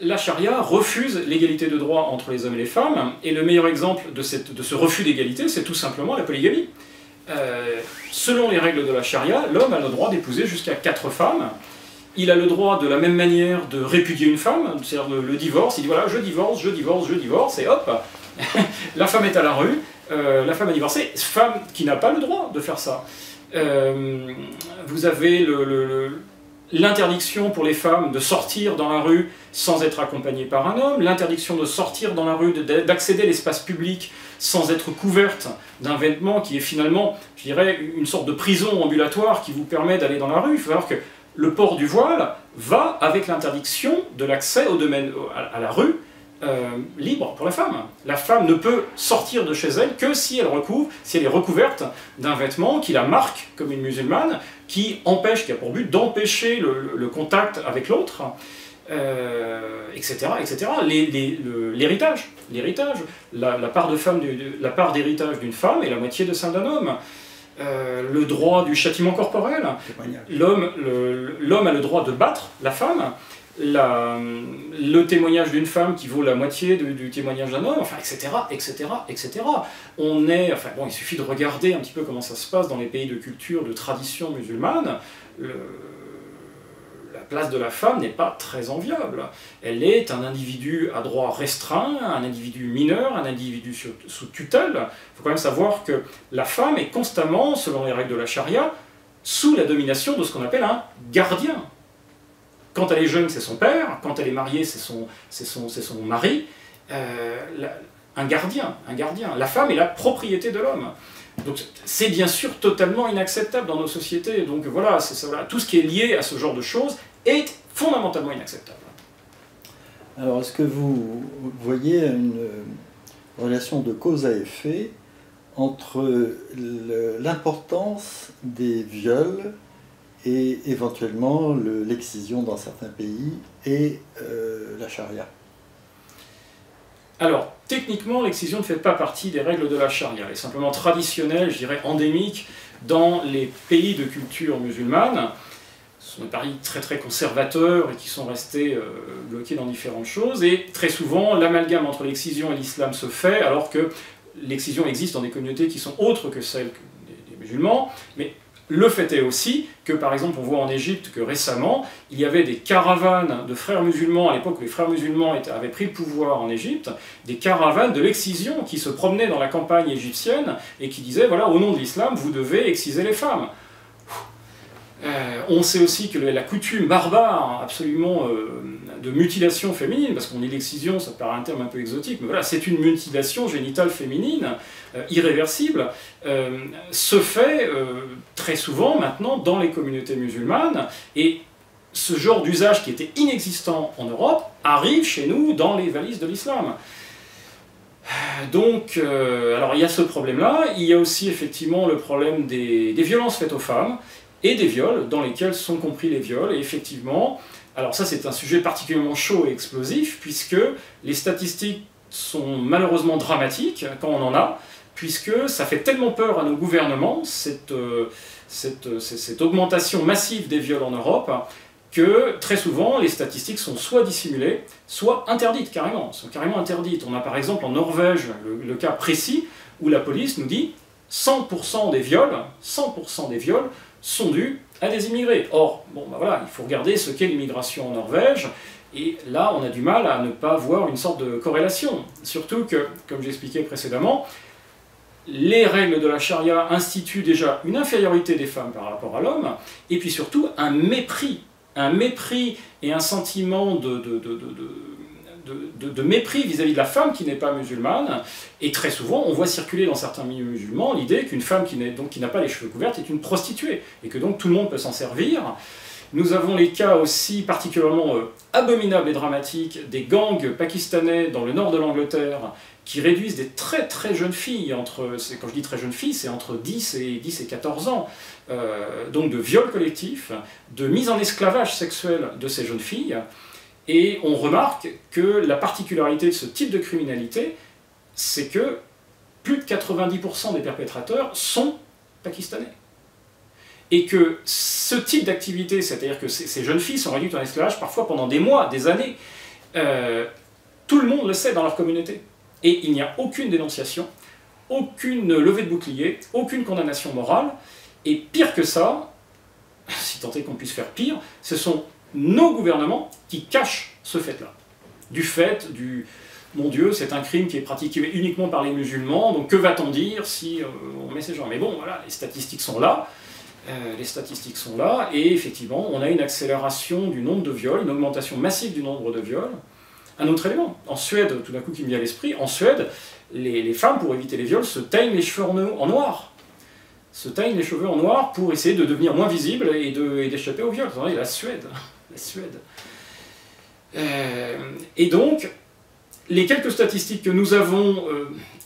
la charia refuse l'égalité de droit entre les hommes et les femmes, et le meilleur exemple de ce refus d'égalité, c'est tout simplement la polygamie. Selon les règles de la charia, l'homme a le droit d'épouser jusqu'à 4 femmes. Il a le droit de la même manière de répudier une femme, c'est-à-dire le divorce. Il dit voilà, je divorce, je divorce, je divorce, et hop, la femme est à la rue, la femme a divorcé, femme qui n'a pas le droit de faire ça. Vous avez l'interdiction pour les femmes de sortir dans la rue sans être accompagnées par un homme, l'interdiction de sortir dans la rue, d'accéder à l'espace public sans être couverte d'un vêtement qui est finalement, je dirais, une sorte de prison ambulatoire qui vous permet d'aller dans la rue. Il faut savoir que le port du voile va avec l'interdiction de l'accès au domaine, à la rue, libre pour la femme. La femme ne peut sortir de chez elle que si elle est recouverte d'un vêtement qui la marque comme une musulmane, qui a pour but d'empêcher le contact avec l'autre, etc., etc. L'héritage, la part d'héritage d'une femme est la moitié de celle d'un homme. Le droit du châtiment corporel, l'homme a le droit de battre la femme, le témoignage d'une femme qui vaut la moitié du témoignage d'un homme, enfin, etc., etc., etc. Il suffit de regarder un petit peu comment ça se passe dans les pays de culture, de tradition musulmane. La place de la femme n'est pas très enviable. Elle est un individu à droit restreint, un individu mineur, un individu sous tutelle. Il faut quand même savoir que la femme est constamment, selon les règles de la charia, sous la domination de ce qu'on appelle un gardien. Quand elle est jeune, c'est son père, quand elle est mariée, c'est son mari. Un gardien. La femme est la propriété de l'homme. Donc c'est bien sûr totalement inacceptable dans nos sociétés. Donc voilà, tout ce qui est lié à ce genre de choses est fondamentalement inacceptable. Alors est-ce que vous voyez une relation de cause à effet entre l'importance des viols et éventuellement l'excision dans certains pays et la charia? Alors, techniquement, l'excision ne fait pas partie des règles de la charia. Elle est simplement traditionnelle, je dirais endémique, dans les pays de culture musulmane. Ce sont des pays très très conservateurs et qui sont restés bloqués dans différentes choses. Et très souvent, l'amalgame entre l'excision et l'islam se fait, alors que l'excision existe dans des communautés qui sont autres que celles des musulmans. Mais le fait est aussi que, par exemple, on voit en Égypte que récemment, il y avait des caravanes de frères musulmans, à l'époque où les frères musulmans avaient pris le pouvoir en Égypte, des caravanes de l'excision qui se promenaient dans la campagne égyptienne et qui disaient, voilà, au nom de l'islam, vous devez exciser les femmes. On sait aussi que la coutume barbare, absolument, de mutilation féminine, parce qu'on dit l'excision, ça paraît un terme un peu exotique, mais voilà, c'est une mutilation génitale féminine, irréversible, se fait très souvent maintenant dans les communautés musulmanes, et ce genre d'usage qui était inexistant en Europe arrive chez nous dans les valises de l'islam. Donc, alors il y a ce problème-là, il y a aussi effectivement le problème des violences faites aux femmes, et des viols, dans lesquels sont compris les viols, et effectivement, alors ça c'est un sujet particulièrement chaud et explosif, puisque les statistiques sont malheureusement dramatiques, quand on en a, puisque ça fait tellement peur à nos gouvernements, cette augmentation massive des viols en Europe, que très souvent les statistiques sont soit dissimulées, soit interdites carrément, sont carrément interdites. On a par exemple en Norvège le cas précis, où la police nous dit 100% des viols sont dus à des immigrés. Or, bon, ben voilà, il faut regarder ce qu'est l'immigration en Norvège, et là, on a du mal à ne pas voir une sorte de corrélation. Surtout que, comme j'expliquais précédemment, les règles de la charia instituent déjà une infériorité des femmes par rapport à l'homme, et puis surtout un mépris et un sentiment de mépris vis-à-vis de la femme qui n'est pas musulmane, et très souvent on voit circuler dans certains milieux musulmans l'idée qu'une femme qui n'a pas les cheveux couverts est une prostituée, et que donc tout le monde peut s'en servir. Nous avons les cas aussi particulièrement abominables et dramatiques des gangs pakistanais dans le nord de l'Angleterre qui réduisent des très très jeunes filles, quand je dis très jeunes filles, c'est entre 10 et 14 ans, donc de viols collectifs, de mise en esclavage sexuel de ces jeunes filles. Et on remarque que la particularité de ce type de criminalité, c'est que plus de 90% des perpétrateurs sont pakistanais. Et que ce type d'activité, c'est-à-dire que ces jeunes filles sont réduites en esclavage parfois pendant des mois, des années, tout le monde le sait dans leur communauté. Et il n'y a aucune dénonciation, aucune levée de bouclier, aucune condamnation morale. Et pire que ça, si tant est qu'on puisse faire pire, ce sont nos gouvernements qui cachent ce fait-là. Du fait du... Mon Dieu, c'est un crime qui est pratiqué uniquement par les musulmans, donc que va-t-on dire si on met ces gens? Mais bon, voilà, les statistiques sont là. Et effectivement, on a une accélération du nombre de viols, une augmentation massive du nombre de viols. Un autre élément, en Suède, tout d'un coup qui me vient à l'esprit, en Suède, les femmes, pour éviter les viols, se teignent les cheveux en noir. Se teignent les cheveux en noir pour essayer de devenir moins visibles et d'échapper aux viols. Vous voyez, la Suède. La Suède. Et donc, les quelques statistiques que nous avons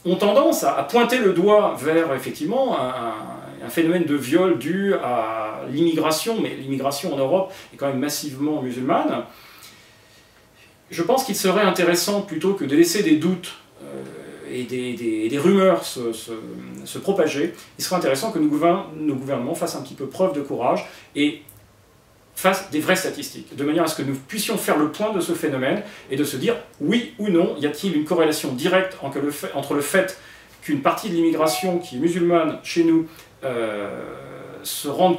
ont tendance à pointer le doigt vers, effectivement, un phénomène de viol dû à l'immigration, mais l'immigration en Europe est quand même massivement musulmane. Je pense qu'il serait intéressant, plutôt que de laisser des doutes et des rumeurs se propager, il serait intéressant que nos gouvernements fassent un petit peu preuve de courage et fassent des vraies statistiques, de manière à ce que nous puissions faire le point de ce phénomène et de se dire, oui ou non, y a-t-il une corrélation directe entre le fait qu'une partie de l'immigration qui est musulmane chez nous se rende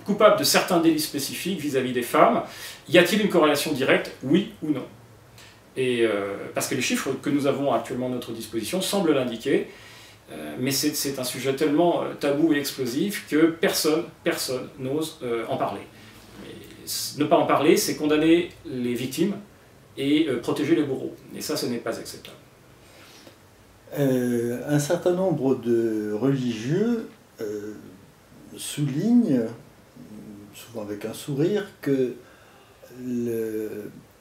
coupable de certains délits spécifiques vis-à-vis des femmes, y a-t-il une corrélation directe, oui ou non? Et parce que les chiffres que nous avons actuellement à notre disposition semblent l'indiquer, mais c'est un sujet tellement tabou et explosif que personne n'ose en parler. Ne pas en parler, c'est condamner les victimes et protéger les bourreaux. Et ça, ce n'est pas acceptable. Un certain nombre de religieux soulignent, souvent avec un sourire, que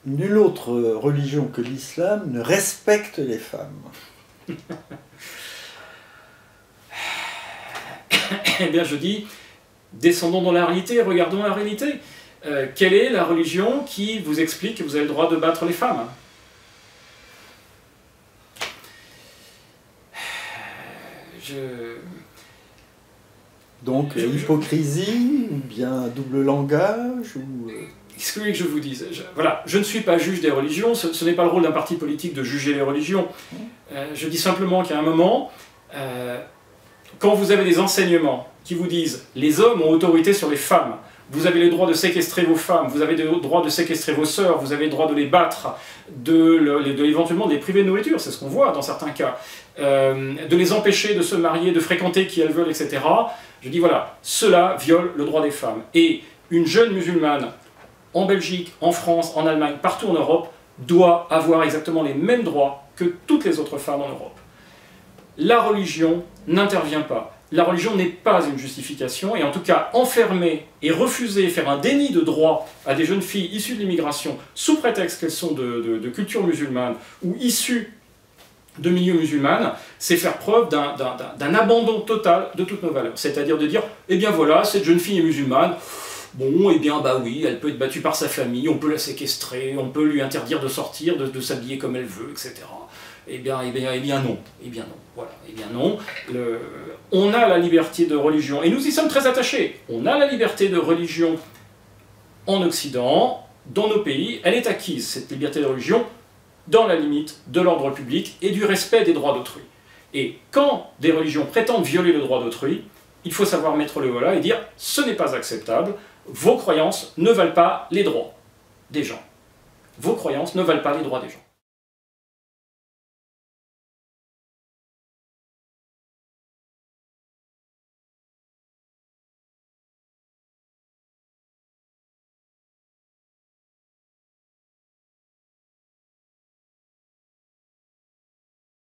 nulle autre religion que l'islam ne respecte les femmes. Eh bien, je dis, descendons dans la réalité, regardons la réalité. Quelle est la religion qui vous explique que vous avez le droit de battre les femmes? Donc, hypocrisie, ou bien double langage, ou... Qu'est-ce que vous voulez que je vous dise? Voilà, je ne suis pas juge des religions, ce n'est pas le rôle d'un parti politique de juger les religions. Je dis simplement qu'à un moment, quand vous avez des enseignements qui vous disent « les hommes ont autorité sur les femmes », vous avez le droit de séquestrer vos femmes, vous avez le droit de séquestrer vos sœurs, vous avez le droit de les battre, éventuellement de les priver de nourriture, c'est ce qu'on voit dans certains cas, de les empêcher de se marier, de fréquenter qui elles veulent, etc. Je dis voilà, cela viole le droit des femmes. Et une jeune musulmane, en Belgique, en France, en Allemagne, partout en Europe, doit avoir exactement les mêmes droits que toutes les autres femmes en Europe. La religion n'intervient pas. La religion n'est pas une justification, et en tout cas enfermer et refuser, faire un déni de droit à des jeunes filles issues de l'immigration sous prétexte qu'elles sont de culture musulmane ou issues de milieux musulmanes, c'est faire preuve d'un abandon total de toutes nos valeurs. C'est-à-dire de dire, eh bien voilà, cette jeune fille est musulmane, bon, eh bien bah oui, elle peut être battue par sa famille, on peut la séquestrer, on peut lui interdire de sortir, de s'habiller comme elle veut, etc. Eh bien non, voilà, eh bien non. On a la liberté de religion, et nous y sommes très attachés. On a la liberté de religion en Occident, dans nos pays, elle est acquise, cette liberté de religion, dans la limite de l'ordre public et du respect des droits d'autrui. Et quand des religions prétendent violer le droit d'autrui, il faut savoir mettre le holà et dire « ce n'est pas acceptable, vos croyances ne valent pas les droits des gens. Vos croyances ne valent pas les droits des gens. »